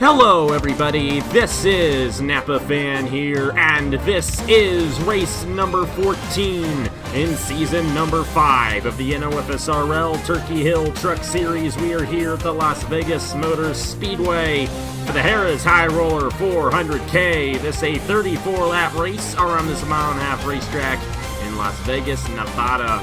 Hello everybody, this is Napa Fan here, and this is race number 14 in season number 5 of the NOFSRL Turkey Hill Truck Series. We are here at the Las Vegas Motor Speedway for the Harrah's High Roller 400K. This is a 34-lap race around this mile-and-a-half racetrack in Las Vegas, Nevada.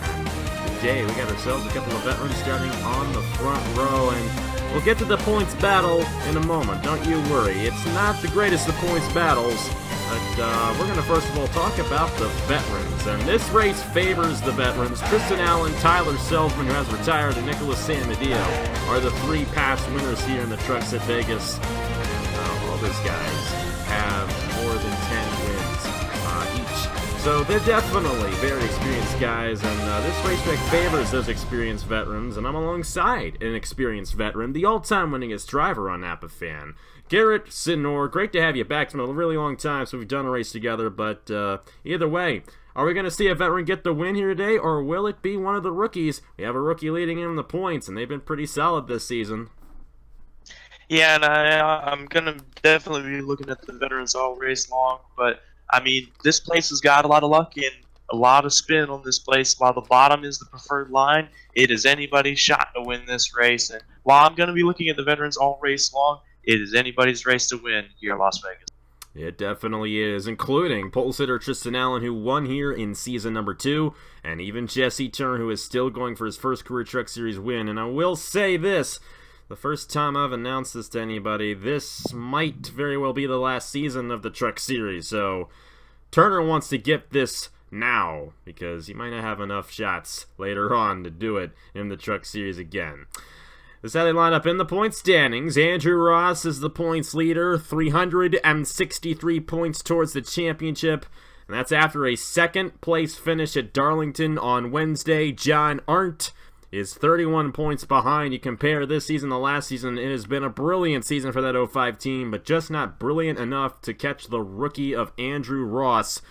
And today we got ourselves a couple of veterans starting on the front row, and we'll get to the points battle in a moment, don't you worry. It's not the greatest of points battles, but we're going to first of all talk about the veterans. And this race favors the veterans. Tristan Allen, Tyler Selzman, who has retired, and Nicholas San Medeo are the three past winners here in the Trucks at Vegas. And all those guys have more than 10 wins each. So they're definitely very experienced guys, and this racetrack favors those experienced veterans, and I'm alongside an experienced veteran, the all-time winningest driver on Napa Fan, Garrett Sinor. Great to have you back. It's been a really long time since we've done a race together, but either way, are we going to see a veteran get the win here today, or will it be one of the rookies? We have a rookie leading in the points, and they've been pretty solid this season. Yeah, and I'm going to definitely be looking at the veterans all race long, but I mean, this place has got a lot of luck and a lot of spin on this place. While the bottom is the preferred line, it is anybody's shot to win this race. And while I'm going to be looking at the veterans all race long, it is anybody's race to win here in Las Vegas. It definitely is, including pole sitter Tristan Allen, who won here in season number 2, and even Jesse Turner, who is still going for his first Career Truck Series win. And I will say this. The first time I've announced this to anybody, this might very well be the last season of the Truck Series, so Turner wants to get this now, because he might not have enough shots later on to do it in the Truck Series again. This is how they line up in the point standings. Andrew Ross is the points leader, 363 points towards the championship, and that's after a second place finish at Darlington on Wednesday. John Arndt is 31 points behind. You compare this season to last season, it has been a brilliant season for that 05 team, but just not brilliant enough to catch the rookie of Andrew Ross.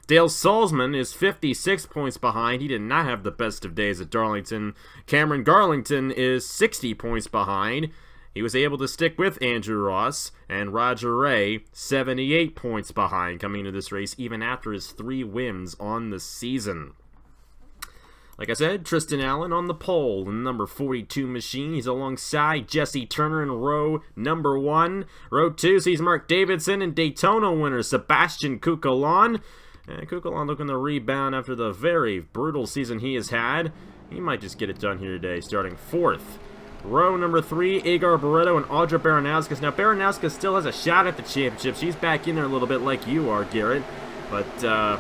Dale Salzman is 56 points behind. He did not have the best of days at Darlington. Cameron Garlington is 60 points behind. He was able to stick with Andrew Ross, and Roger Ray, 78 points behind coming into this race, even after his 3 wins on the season. Like I said, Tristan Allen on the pole in the number 42 machine. He's alongside Jesse Turner in row number 1. Row 2 sees Mark Davidson and Daytona winner Sebastian Cucolon. And Cucolon looking to rebound after the very brutal season he has had. He might just get it done here today, starting 4th. Row number 3, Agar Barreto and Audra Baranauskas. Now, Baranauskas still has a shot at the championship. She's back in there a little bit like you are, Garrett. But,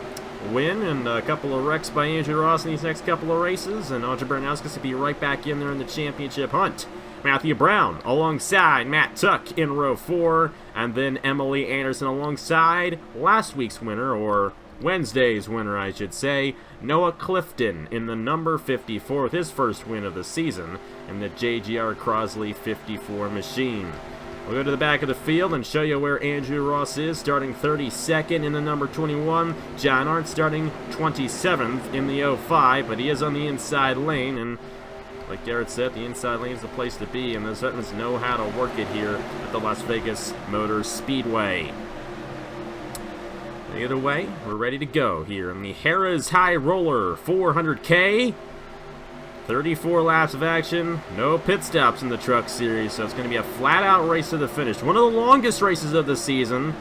win and a couple of wrecks by Andrew Ross in these next couple of races, and Audra Baranauskas will be right back in there in the championship hunt. Matthew Brown alongside Matt Tuck in row 4, and then Emily Anderson alongside last week's winner, or Wednesday's winner I should say, Noah Clifton in the number 54 with his first win of the season in the JGR Crosley 54 machine. We'll go to the back of the field and show you where Andrew Ross is, starting 32nd in the number 21. John Arndt starting 27th in the 05, but he is on the inside lane, and like Garrett said, the inside lane is the place to be, and those veterans know how to work it here at the Las Vegas Motor Speedway. Either way, we're ready to go here in the Harrah's High Roller 400K. 34 laps of action, no pit stops in the Truck Series, so it's going to be a flat-out race to the finish. One of the longest races of the season,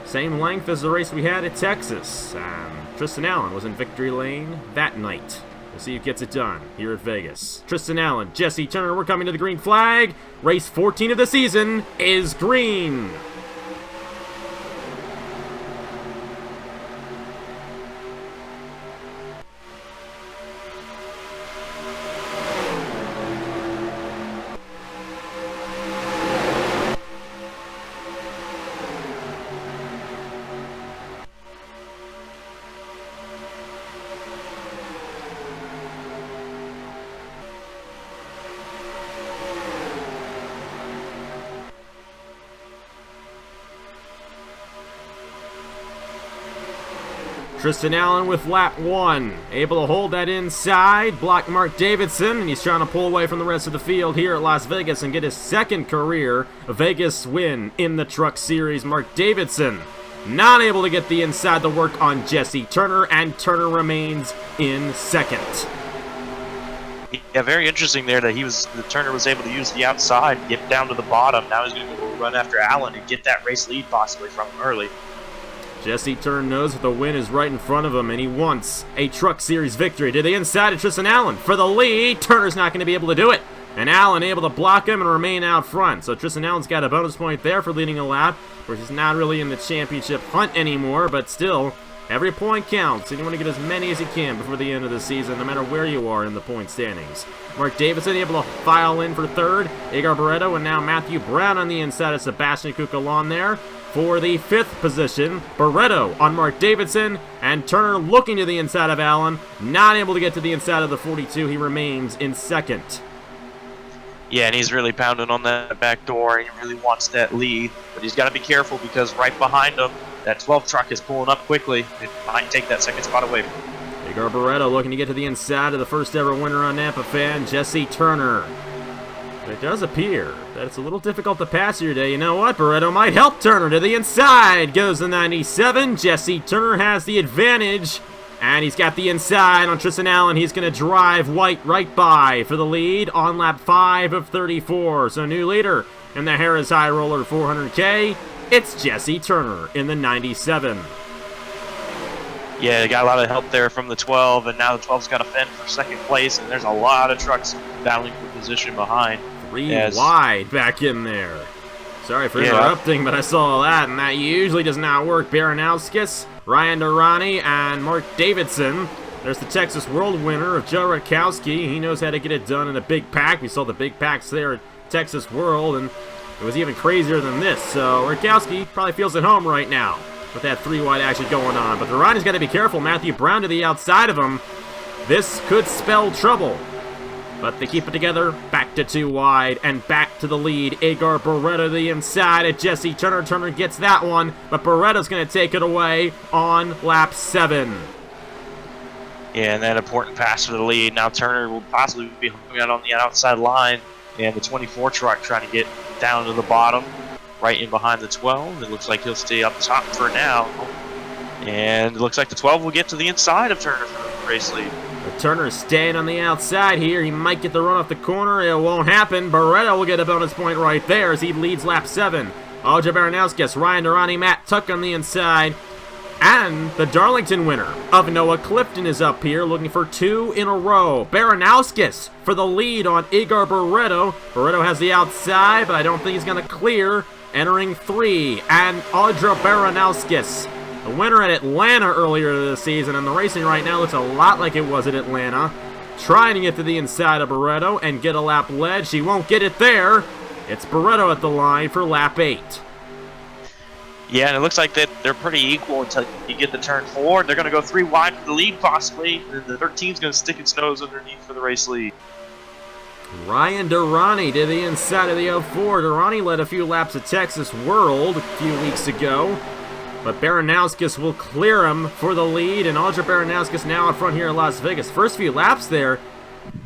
same length as the race we had at Texas. Tristan Allen was in victory lane that night. We'll see who gets it done here at Vegas. Tristan Allen, Jesse Turner, we're coming to the green flag. Race 14 of the season is green. Tristan Allen with lap 1, able to hold that inside, block Mark Davidson, and he's trying to pull away from the rest of the field here at Las Vegas and get his second career Vegas win in the Truck Series. Mark Davidson not able to get the inside to work on Jesse Turner, and Turner remains in second. Yeah, very interesting there that Turner was able to use the outside, get down to the bottom. Now he's going to run after Allen and get that race lead possibly from him early. Jesse Turner knows that the win is right in front of him, and he wants a Truck Series victory. To the inside of Tristan Allen for the lead. Turner's not going to be able to do it, and Allen able to block him and remain out front. So Tristan Allen's got a bonus point there for leading a lap, where he's not really in the championship hunt anymore, but still, every point counts, and you want to get as many as you can before the end of the season, no matter where you are in the point standings. Mark Davidson able to file in for third. Edgar Barreto, and now Matthew Brown on the inside of Sebastian Kukalon there for the 5th position. Barreto on Mark Davidson, and Turner looking to the inside of Allen, not able to get to the inside of the 42. He remains in second. Yeah, and he's really pounding on that back door. He really wants that lead, but he's got to be careful because right behind him, that 12 truck is pulling up quickly. It might take that second spot away from him. Edgar Barreto looking to get to the inside of the first ever winner on Napa fan, Jesse Turner. It does appear that it's a little difficult to pass here today. You know what? Barreto might help Turner to the inside. Goes the 97. Jesse Turner has the advantage. And he's got the inside on Tristan Allen. He's going to drive White right by for the lead on lap 5 of 34. So new leader in the Harrah's High Roller 400K. It's Jesse Turner in the 97. Yeah, they got a lot of help there from the 12, and now the 12's got to fend for second place, and there's a lot of trucks battling for position behind. 3 wide back in there. Sorry for interrupting, but I saw that, and that usually does not work. Baranowskis, Ryan Durrani, and Mark Davidson. There's the Texas World winner of Joe Rutkowski. He knows how to get it done in a big pack. We saw the big packs there at Texas World, and it was even crazier than this. So Rutkowski probably feels at home right now with that 3 wide action going on. But Durrani's got to be careful. Matthew Brown to the outside of him. This could spell trouble. But they keep it together, back to 2 wide, and back to the lead. Edgar Barreto to the inside at Jesse Turner. Turner gets that one, but Barreto's going to take it away on lap 7. Yeah, and that important pass for the lead. Now Turner will possibly be hung out on the outside line, and the 24 truck trying to get down to the bottom, right in behind the 12. It looks like he'll stay up top for now. And it looks like the 12 will get to the inside of Turner for the race lead. Turner's staying on the outside here. He might get the run off the corner. It won't happen. Barreto will get a bonus point right there as he leads lap 7. Alja Baranowskis, Ryan Durrani, Matt Tuck on the inside. And the Darlington winner of Noah Clifton is up here looking for 2 in a row. Baranowskis for the lead on Edgar Barreto. Barreto has the outside, but I don't think he's going to clear. Entering 3, and Audra Baranowskis, the winner at Atlanta earlier this season, and the racing right now looks a lot like it was at Atlanta. Trying to get to the inside of Barreto and get a lap lead. She won't get it there. It's Barreto at the line for lap 8. Yeah, and it looks like that they're pretty equal until you get the turn 4. They're going to go 3 wide for the lead possibly. And the 13's going to stick its nose underneath for the race lead. Ryan Durrani to the inside of the 04. Durrani led a few laps at Texas World a few weeks ago. But Baranowskis will clear him for the lead, and Audra Baranowskis now out front here in Las Vegas. First few laps there,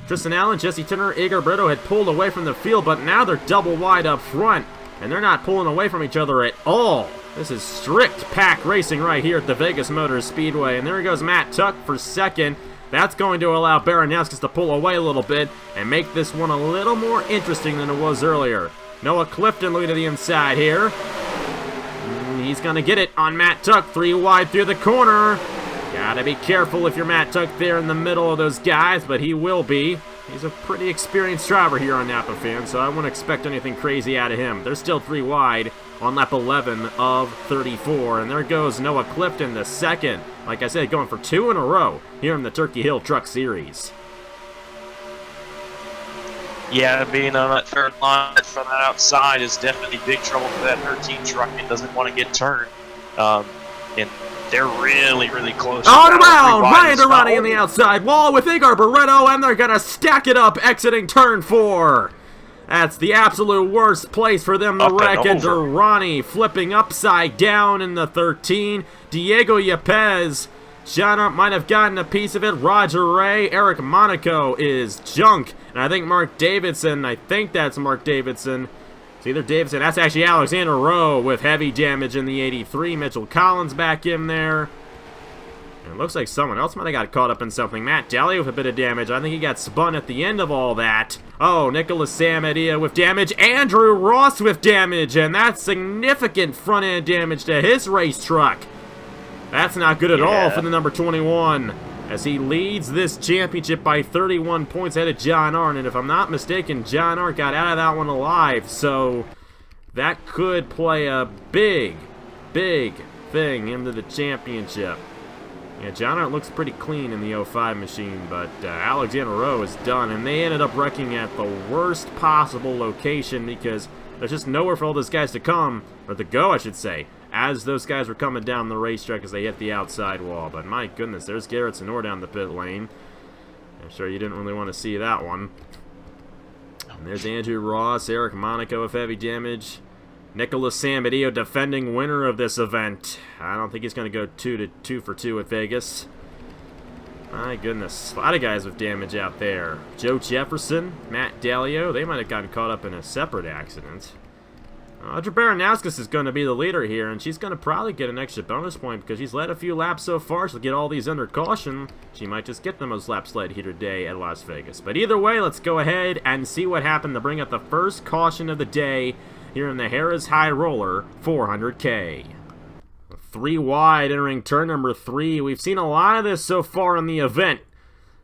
Tristan Allen, Jesse Turner, Edgar Barreto had pulled away from the field, but now they're double wide up front, and they're not pulling away from each other at all. This is strict pack racing right here at the Vegas Motor Speedway, and there goes Matt Tuck for second. That's going to allow Baranowskis to pull away a little bit and make this one a little more interesting than it was earlier. Noah Clifton looking to the inside here. He's going to get it on Matt Tuck, 3 wide through the corner. Gotta be careful if you're Matt Tuck there in the middle of those guys, but he will be. He's a pretty experienced driver here on Napa Fan, so I wouldn't expect anything crazy out of him. They're still 3 wide on lap 11 of 34, and there goes Noah Clifton, the second. Like I said, going for 2 in a row here in the Turkey Hill Truck Series. Yeah, being on that third line from that outside is definitely big trouble for that 13 truck. It doesn't want to get turned. And they're really, really close. On around! Ryan Durrani on the outside wall with Edgar Barreto, and they're going to stack it up exiting turn 4. That's the absolute worst place for them to wreck, and Durrani flipping upside down in the 13. Diego Yepes John Hart might have gotten a piece of it. Roger Ray, Eric Monaco is junk. And I think Mark Davidson, it's either Davidson, that's actually Alexander Rowe with heavy damage in the 83. Mitchell Collins back in there. And it looks like someone else might have got caught up in something. Matt Daly with a bit of damage. I think he got spun at the end of all that. Oh, Nicholas Samadia with damage. Andrew Ross with damage. And that's significant front-end damage to his race truck. That's not good at all for the number 21. As he leads this championship by 31 points ahead of John Hart. And if I'm not mistaken, John Hart got out of that one alive. So that could play a big, big thing into the championship. Yeah, John Hart looks pretty clean in the 05 machine, but Alexander Rowe is done. And they ended up wrecking at the worst possible location because there's just nowhere for all those guys to come, or to go, I should say, as those guys were coming down the racetrack as they hit the outside wall. But my goodness, there's Garrett Sonor down the pit lane. I'm sure you didn't really want to see that one. And there's Andrew Ross, Eric Monaco with heavy damage. Nicholas Samadio, defending winner of this event. I don't think he's going to go 2 for 2 at Vegas. My goodness, a lot of guys with damage out there. Joe Jefferson, Matt Dalio, they might have gotten caught up in a separate accident. Audra Baranowskis is going to be the leader here, and she's going to probably get an extra bonus point because she's led a few laps so far. She'll get all these under caution. She might just get the most laps led here today at Las Vegas. But either way, let's go ahead and see what happened to bring up the first caution of the day here in the Harrah's High Roller 400K. 3 wide entering turn number 3. We've seen a lot of this so far in the event,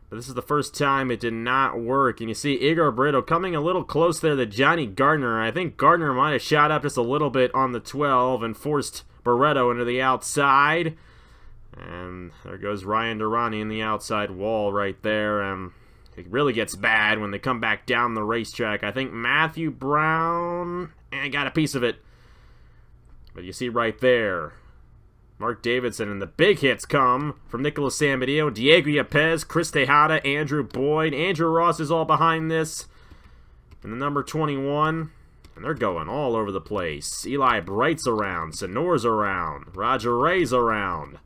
but this is the first time it did not work. And you see Igor Brito coming a little close there to Johnny Gardner. I think Gardner might have shot up just a little bit on the 12 and forced Barreto into the outside. And there goes Ryan Durrani in the outside wall right there. It really gets bad when they come back down the racetrack. I think Matthew Brown got a piece of it. But you see right there, Mark Davidson, and the big hits come from Nicholas Samadio, Diego Yepez, Chris Tejada, Andrew Boyd. Andrew Ross is all behind this. And the number 21. And they're going all over the place. Eli Bright's around. Sonor's around. Roger Ray's around.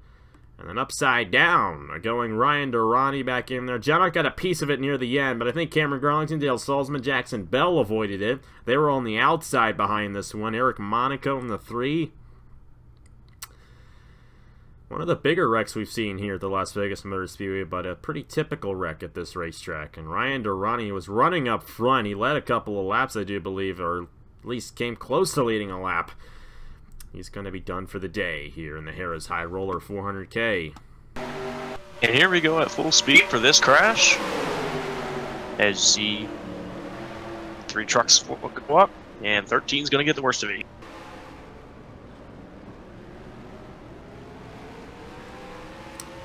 And then upside down, going Ryan Durrani back in there. John Hart got a piece of it near the end, but I think Cameron Garlington, Dale Salzman, Jackson Bell avoided it. They were on the outside behind this one. Eric Monaco in the 3. One of the bigger wrecks we've seen here at the Las Vegas Motor Speedway, but a pretty typical wreck at this racetrack. And Ryan Durrani was running up front. He led a couple of laps, I do believe, or at least came close to leading a lap. He's going to be done for the day here in the Harrah's High Roller 400K. And here we go at full speed for this crash. As you see, 3 trucks will go up, and 13's going to get the worst of it.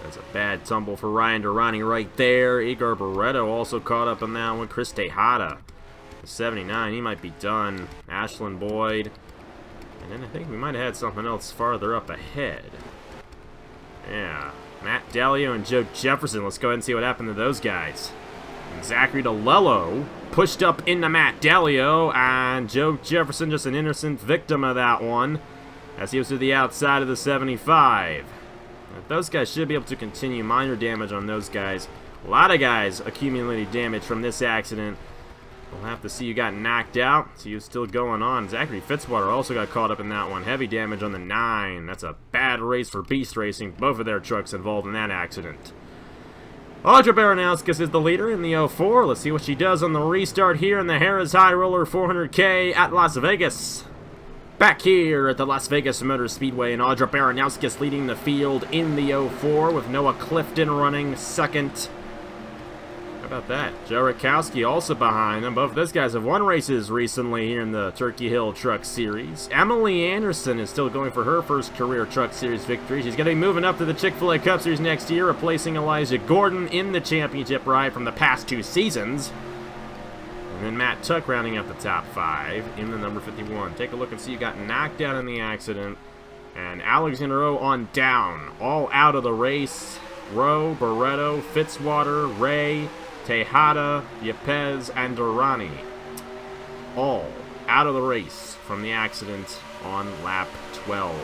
That's a bad tumble for Ryan Durrani right there. Igor Barreto also caught up in that one. Chris Tejada, 79, he might be done. Ashlyn Boyd. And then I think we might have had something else farther up ahead. Yeah, Matt Dalio and Joe Jefferson. Let's go ahead and see what happened to those guys. And Zachary DeLello pushed up into Matt Dalio, and Joe Jefferson just an innocent victim of that one as he was to the outside of the 75. Those guys should be able to continue. Minor damage on those guys. A lot of guys accumulated damage from this accident. We'll have to see who got knocked out. See who's still going on. Zachary Fitzwater also got caught up in that one. Heavy damage on the 9. That's a bad race for Beast Racing. Both of their trucks involved in that accident. Audra Baranowskis is the leader in the 04. Let's see what she does on the restart here in the Harrah's High Roller 400K at Las Vegas. Back here at the Las Vegas Motor Speedway, and Audra Baranowskis leading the field in the 04 with Noah Clifton running second. How about that? Joe Rakowski also behind them. Both of those guys have won races recently here in the Turkey Hill Truck Series. Emily Anderson is still going for her first career Truck Series victory. She's going to be moving up to the Chick-fil-A Cup Series next year, replacing Elijah Gordon in the championship ride from the past 2 seasons. And then Matt Tuck rounding up the top 5 in the number 51. Take a look and see who got knocked out in the accident. And Alexander Rowe on down. All out of the race. Rowe, Barreto, Fitzwater, Ray, Tejada, Yepez, and Durrani. All out of the race from the accident on lap 12.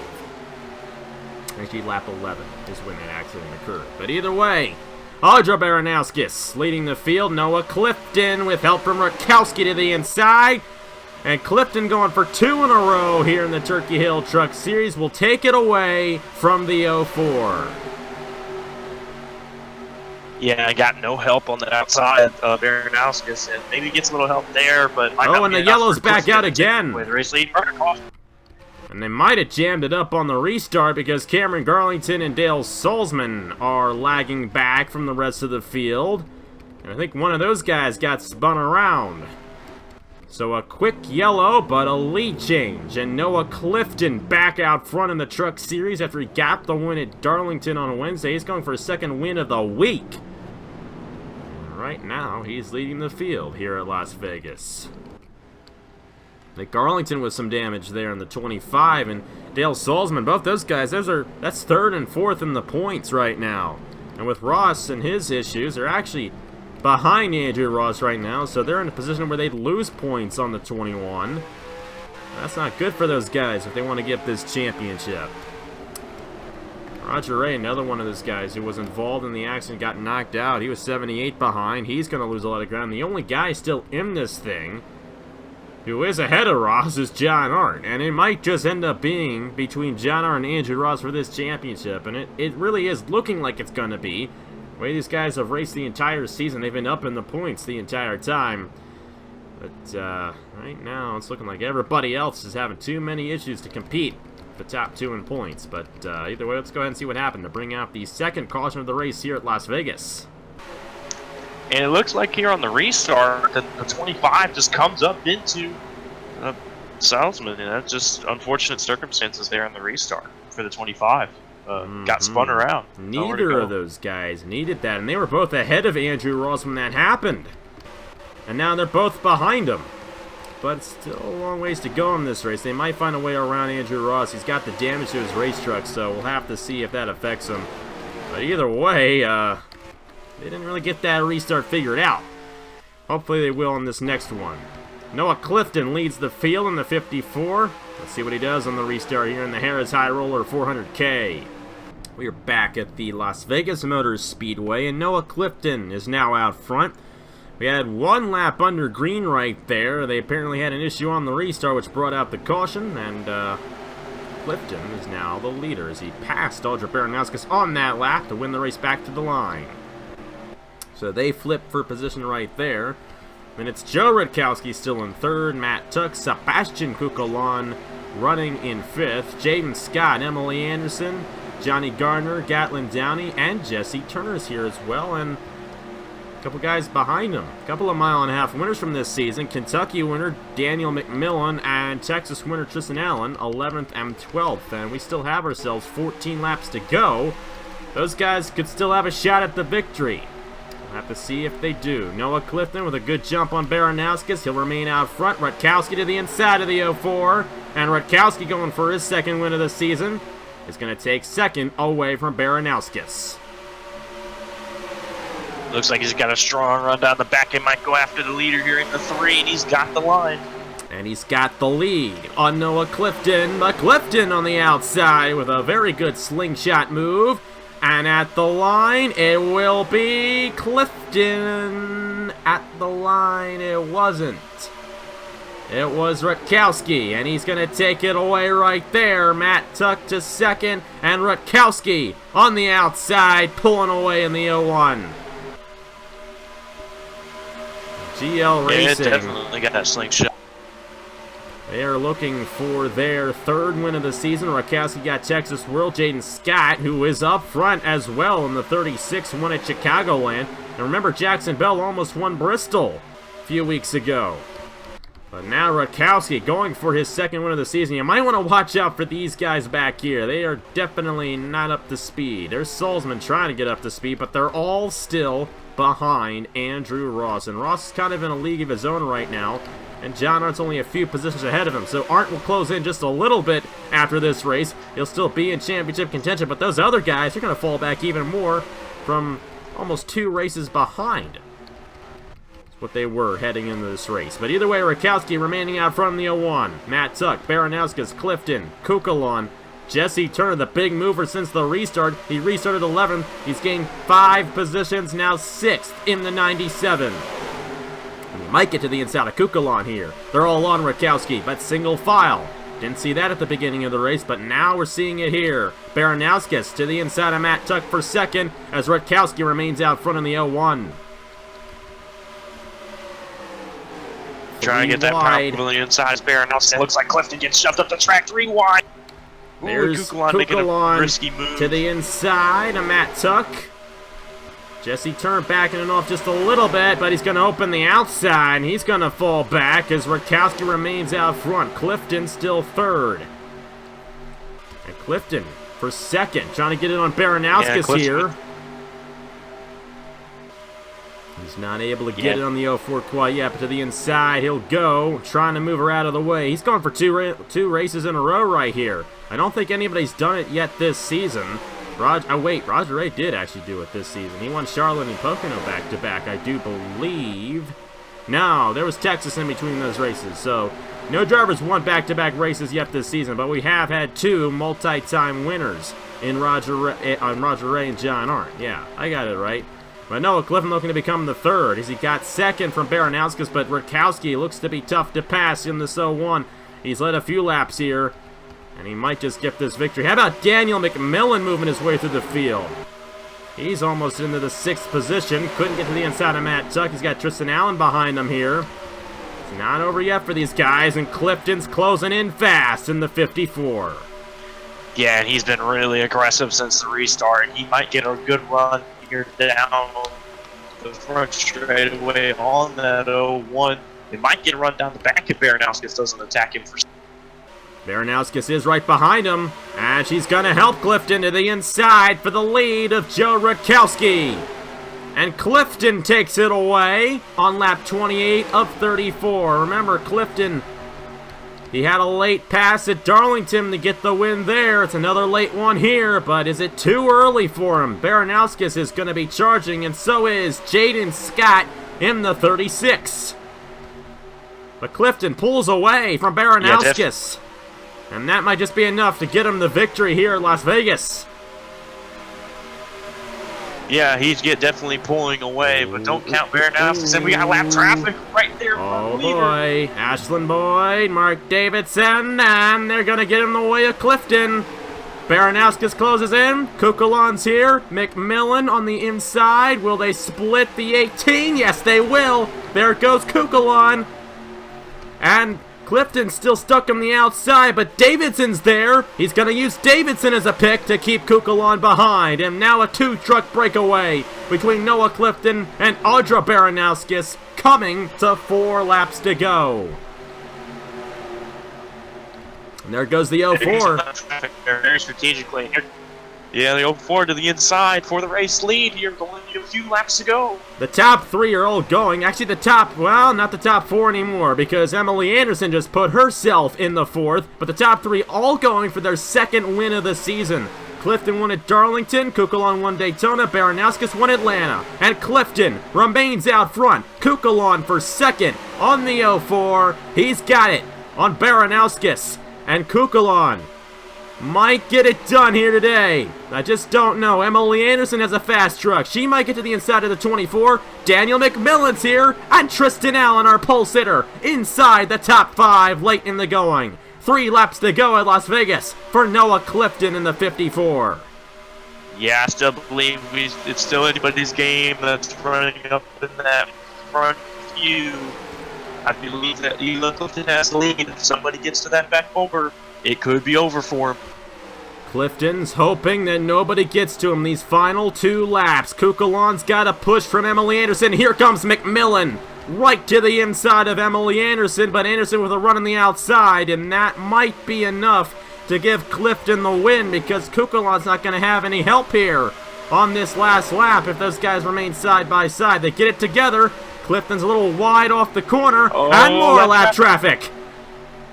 Actually, lap 11 is when that accident occurred. But either way, Audra Baranowskis leading the field. Noah Clifton with help from Rutkowski to the inside. And Clifton going for 2 in a row here in the Turkey Hill Truck Series will take it away from the 04. Yeah, I got no help on the outside of Baranowskis, and maybe gets a little help there, but... Oh, and the yellow's back out again. With race lead, and they might have jammed it up on the restart because Cameron Garlington and Dale Salzman are lagging back from the rest of the field. And I think one of those guys got spun around. So a quick yellow, but a lead change. And Noah Clifton back out front in the Truck Series after he gapped the win at Darlington on Wednesday. He's going for his second win of the week. And right now, he's leading the field here at Las Vegas. Like Garlington with some damage there in the 25, and Dale Salzman, both those guys, that's third and fourth in the points right now. And with Ross and his issues, they're actually behind Andrew Ross right now, so they're in a position where they'd lose points on the 21. That's not good for those guys if they want to get this championship. Roger Ray, another one of those guys who was involved in the accident, got knocked out. He was 78 behind. He's going to lose a lot of ground. The only guy still in this thing who is ahead of Ross is John Arndt, and it might just end up being between John Arndt and Andrew Ross for this championship, and it really is looking like it's going to be. The way these guys have raced the entire season, they've been up in the points the entire time. But right now, it's looking like everybody else is having too many issues to compete the top 2 in points. But either way, let's go ahead and see what happened to bring out the second caution of the race here at Las Vegas. And it looks like here on the restart, the 25 just comes up into Salzman, and that's just unfortunate circumstances there on the restart for the 25. Got spun around. Neither of those guys needed that, and they were both ahead of Andrew Ross when that happened. And now they're both behind him. But it's still a long ways to go in this race. They might find a way around Andrew Ross. He's got the damage to his race truck, so we'll have to see if that affects him. But either way, they didn't really get that restart figured out. Hopefully they will in this next one. Noah Clifton leads the field in the 54. Let's see what he does on the restart here in the Harrah's High Roller 400K. We are back at the Las Vegas Motor Speedway, and Noah Clifton is now out front. We had one lap under green right there. They apparently had an issue on the restart, which brought out the caution, and Clifton is now the leader as he passed Audra Baranowskis on that lap to win the race back to the line. So they flip for position right there. And it's Joe Rutkowski still in third, Matt Tuck, Sebastian Kukulon running in fifth, Jaden Scott, Emily Anderson, Johnny Gardner, Gatlin Downey, and Jesse Turner's here as well, and a couple guys behind him. A couple of mile-and-a-half winners from this season. Kentucky winner Daniel McMillan and Texas winner Tristan Allen, 11th and 12th, and we still have ourselves 14 laps to go. Those guys could still have a shot at the victory. We'll have to see if they do. Noah Clifton with a good jump on Baranowskis. He'll remain out front. Rutkowski to the inside of the 04. And Rutkowski going for his second win of the season is going to take second away from Baranowskis. Looks like he's got a strong run down the back. He might go after the leader here in the 3, and he's got the line. And he's got the lead on Noah Clifton. But Clifton on the outside with a very good slingshot move. And at the line, it will be Clifton. At the line, it wasn't. It was Rutkowski, and he's going to take it away right there. Matt Tuck to second, and Rutkowski on the outside, pulling away in the 01. GL Racing. Yeah, definitely got that slingshot. They are looking for their third win of the season. Rutkowski got Texas World. Jaden Scott, who is up front as well in the 36, won at Chicagoland. And remember, Jackson Bell almost won Bristol a few weeks ago. But now Rutkowski going for his second win of the season. You might want to watch out for these guys back here. They are definitely not up to speed. There's Salzman trying to get up to speed, but they're all still behind Andrew Ross. And Ross is kind of in a league of his own right now. And John Arndt's only a few positions ahead of him. So Arndt will close in just a little bit after this race. He'll still be in championship contention. But those other guys are going to fall back even more from almost 2 races behind. That's what they were heading into this race. But either way, Rutkowski remaining out front in the 01. Matt Tuck, Baranowskis, Clifton, Kukulon, Jesse Turner, the big mover since the restart. He restarted 11th. He's gained 5 positions, now 6th in the 97. And he might get to the inside of Kukulon here. They're all on Rakowski, but single file. Didn't see that at the beginning of the race, but now we're seeing it here. Baranowskis to the inside of Matt Tuck for second, as Rutkowski remains out front in the 01. Trying to get that power from the inside as Baranowskis. Looks like Clifton gets shoved up the track 3 wide. There's Kukulon making a risky move. To the inside of Matt Tuck. Jesse Turner backing it off just a little bit, but he's going to open the outside, and he's going to fall back as Rutkowski remains out front. Clifton still third. And Clifton for second, trying to get it on Baranowskis here. He's not able to get it on the 04 quite yet, but to the inside he'll go, trying to move her out of the way. He's going for two races in a row right here. I don't think anybody's done it yet this season. Roger Ray did actually do it this season. He won Charlotte and Pocono back-to-back, I do believe. No, there was Texas in between those races, so no drivers won back-to-back races yet this season, but we have had 2 multi-time winners in Roger Ray and John Arndt. Yeah, I got it right. But Noah Clifton looking to become the third, as he got second from Baranowskis, but Rutkowski looks to be tough to pass in this 01. He's led a few laps here, and he might just get this victory. How about Daniel McMillan moving his way through the field? He's almost into the 6th position. Couldn't get to the inside of Matt Tuck. He's got Tristan Allen behind him here. It's not over yet for these guys, and Clifton's closing in fast in the 54. Yeah, and he's been really aggressive since the restart. He might get a good run here down the front straight away on that 01. He might get a run down the back if Baranowskis doesn't attack him for. Baranowskis is right behind him, and she's going to help Clifton to the inside for the lead of Joe Rutkowski. And Clifton takes it away on lap 28 of 34. Remember, Clifton, he had a late pass at Darlington to get the win there. It's another late one here, but is it too early for him? Baranowskis is going to be charging, and so is Jaden Scott in the 36. But Clifton pulls away from Baranowskis. And that might just be enough to get him the victory here in Las Vegas. Yeah, he's definitely pulling away, but don't count Baranowskis. And we got lap traffic right there. Oh boy, Ashlyn Boyd, Mark Davidson, and they're going to get in the way of Clifton. Baranowskis closes in, Kukulon's here, McMillan on the inside. Will they split the 18? Yes, they will. There goes Kukulon. And Clifton's still stuck on the outside, but Davidson's there. He's going to use Davidson as a pick to keep Kukulon behind. And now a 2-truck breakaway between Noah Clifton and Audra Baranowskis, coming to 4 laps to go. And there goes the 04. Very strategically. Yeah, the 04 to the inside for the race lead here, going a few laps to go. The top 3 are all going. Actually, not the top 4 anymore, because Emily Anderson just put herself in the 4th, but the top 3 all going for their 2nd win of the season. Clifton won at Darlington, Kukulon won Daytona, Baranowskis won Atlanta, and Clifton remains out front. Kukulon for 2nd on the 04. He's got it on Baranowskis, and Kukulon might get it done here today. I just don't know. Emily Anderson has a fast truck. She might get to the inside of the 24. Daniel McMillan's here. And Tristan Allen, our pole sitter, inside the top 5 late in the going. 3 laps to go at Las Vegas for Noah Clifton in the 54. Yeah, I still believe it's still anybody's game that's running up in that front few. I believe that Eli Clifton has the lead. If somebody gets to that back bumper, it could be over for him. Clifton's hoping that nobody gets to him these final 2 laps. Kukulon's got a push from Emily Anderson. Here comes McMillan, right to the inside of Emily Anderson, but Anderson with a run on the outside, and that might be enough to give Clifton the win, because Kukulon's not going to have any help here on this last lap if those guys remain side by side. They get it together. Clifton's a little wide off the corner, and more lap traffic.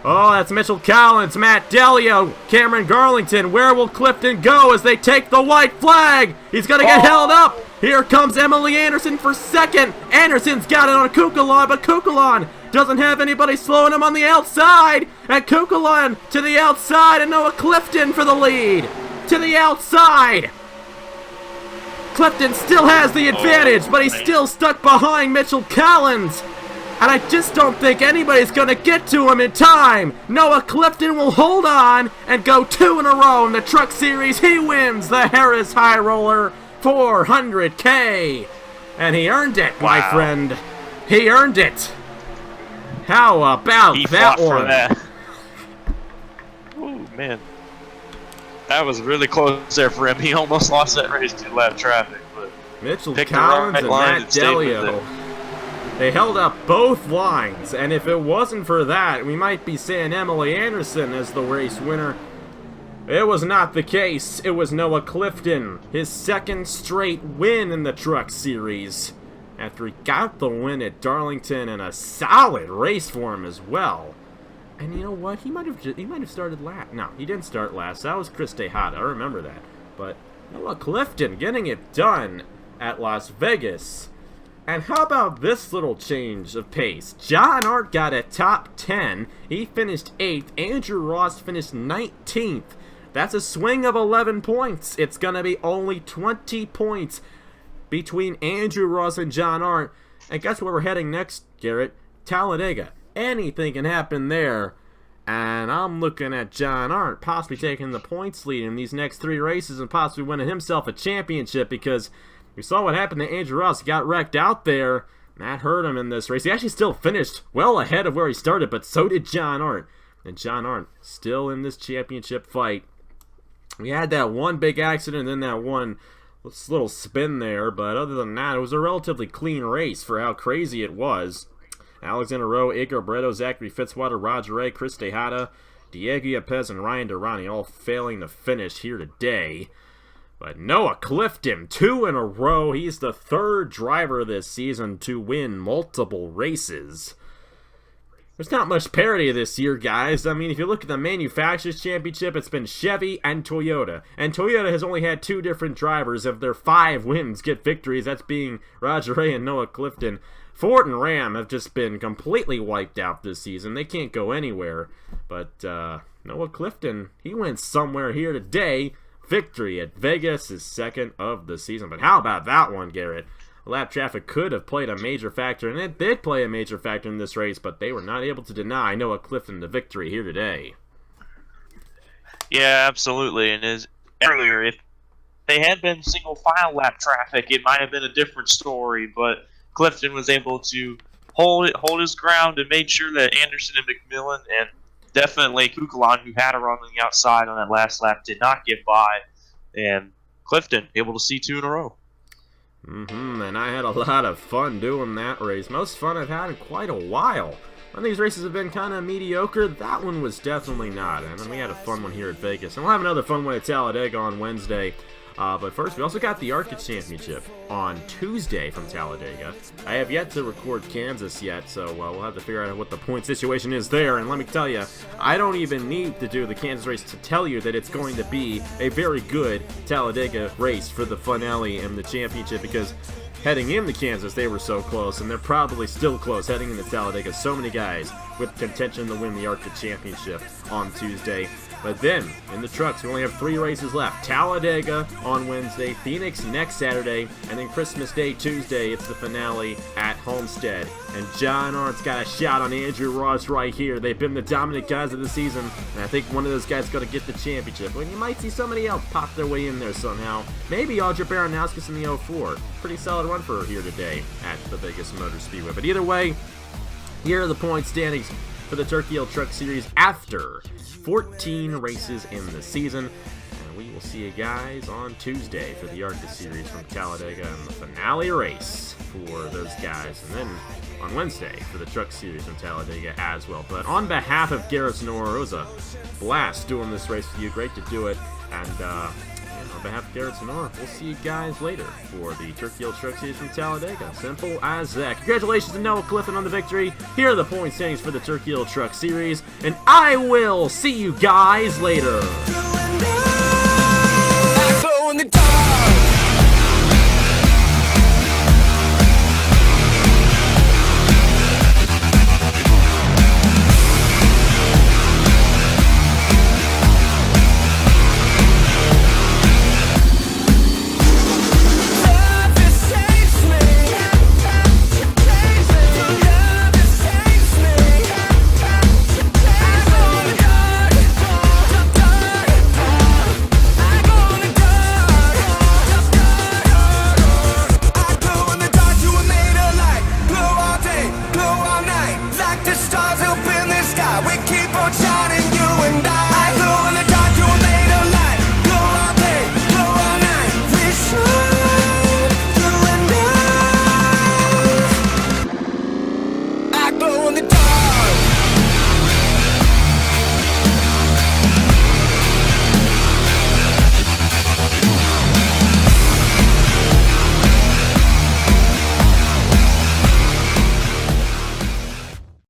Oh, that's Mitchell Collins, Matt Delio, Cameron Garlington. Where will Clifton go as they take the white flag? He's going to get held up. Here comes Emily Anderson for second. Anderson's got it on Kukulon, but Kukulon doesn't have anybody slowing him on the outside. And Kukulon to the outside, and Noah Clifton for the lead. To the outside. Clifton still has the advantage, but he's still stuck behind Mitchell Collins. And I just don't think anybody's going to get to him in time. Noah Clifton will hold on and go 2 in a row in the Truck Series. He wins the Harrah's High Roller 400K. And he earned it, my friend. He earned it. How about that one? For that. Ooh, man. That was really close there for him. He almost lost that race to lap traffic. But Mitchell Collins and Matt Delio. They held up both lines, and if it wasn't for that, we might be saying Emily Anderson as the race winner. It was not the case. It was Noah Clifton, his second straight win in the Truck Series, after he got the win at Darlington and a solid race for him as well. And you know what? He might have started last. No, he didn't start last. That was Chris Tejada. I remember that. But Noah Clifton getting it done at Las Vegas. And how about this little change of pace? John Hart got a top 10. He finished 8th. Andrew Ross finished 19th. That's a swing of 11 points. It's going to be only 20 points between Andrew Ross and John Hart. And guess where we're heading next, Garrett? Talladega. Anything can happen there. And I'm looking at John Hart possibly taking the points lead in these next 3 races and possibly winning himself a championship, because we saw what happened to Andrew Ross. He got wrecked out there. That hurt him in this race. He actually still finished well ahead of where he started, but so did John Hart. And John Hart still in this championship fight. We had that one big accident and then that one little spin there, but other than that, it was a relatively clean race for how crazy it was. Alexander Rowe, Igor Breto, Zachary Fitzwater, Roger Ray, Chris Tejada, Diego Yepes, and Ryan Durrani all failing to finish here today. But Noah Clifton, 2 in a row. He's the 3rd driver this season to win multiple races. There's not much parity this year, guys. I mean, if you look at the Manufacturers' Championship, it's been Chevy and Toyota. And Toyota has only had 2 different drivers of their 5 wins get victories. That's being Roger Ray and Noah Clifton. Ford and Ram have just been completely wiped out this season. They can't go anywhere. But Noah Clifton, he went somewhere here today. Victory at Vegas is 2nd of the season. But how about that one, Garrett? Lap traffic could have played a major factor, and it did play a major factor in this race, but they were not able to deny Noah Clifton the victory here today. Yeah, absolutely. And as earlier, if they had been single file lap traffic, it might have been a different story, but Clifton was able to hold his ground and made sure that Anderson and McMillan and definitely Kukulon, who had a run on the outside on that last lap, did not get by, and Clifton able to see 2 in a row. And I had a lot of fun doing that race. Most fun I've had in quite a while. Some of these races have been kind of mediocre. That one was definitely not. And then we had a fun one here at Vegas. And we'll have another fun one at Talladega on Wednesday. But first, we also got the ARCA Championship on Tuesday from Talladega. I have yet to record Kansas yet, so we'll have to figure out what the point situation is there. And let me tell you, I don't even need to do the Kansas race to tell you that it's going to be a very good Talladega race for the finale and the championship, because heading into Kansas, they were so close, and they're probably still close heading into Talladega. So many guys with contention to win the ARCA Championship on Tuesday. But then, in the trucks, we only have 3 races left. Talladega on Wednesday, Phoenix next Saturday, and then Christmas Day Tuesday, it's the finale at Homestead. And John Hart's got a shot on Andrew Ross right here. They've been the dominant guys of the season, and I think one of those guys is going to get the championship. And you might see somebody else pop their way in there somehow. Maybe Audra Baranowskis in the 04. Pretty solid run for her here today at the Vegas Motor Speedway. But either way, here are the point standings for the Turkey Hill Truck Series after 14 races in the season. And we will see you guys on Tuesday for the ARCA Series from Talladega and the finale race for those guys. And then on Wednesday for the Truck Series from Talladega as well. But on behalf of Garrett Sonora, it was a blast doing this race with you. Great to do it. And on behalf of Garrett Sonora, we'll see you guys later for the Turkey Hill Truck Series from Talladega. Simple as that. Congratulations to Noah Clifton on the victory. Here are the point standings for the Turkey Hill Truck Series, and I will see you guys later.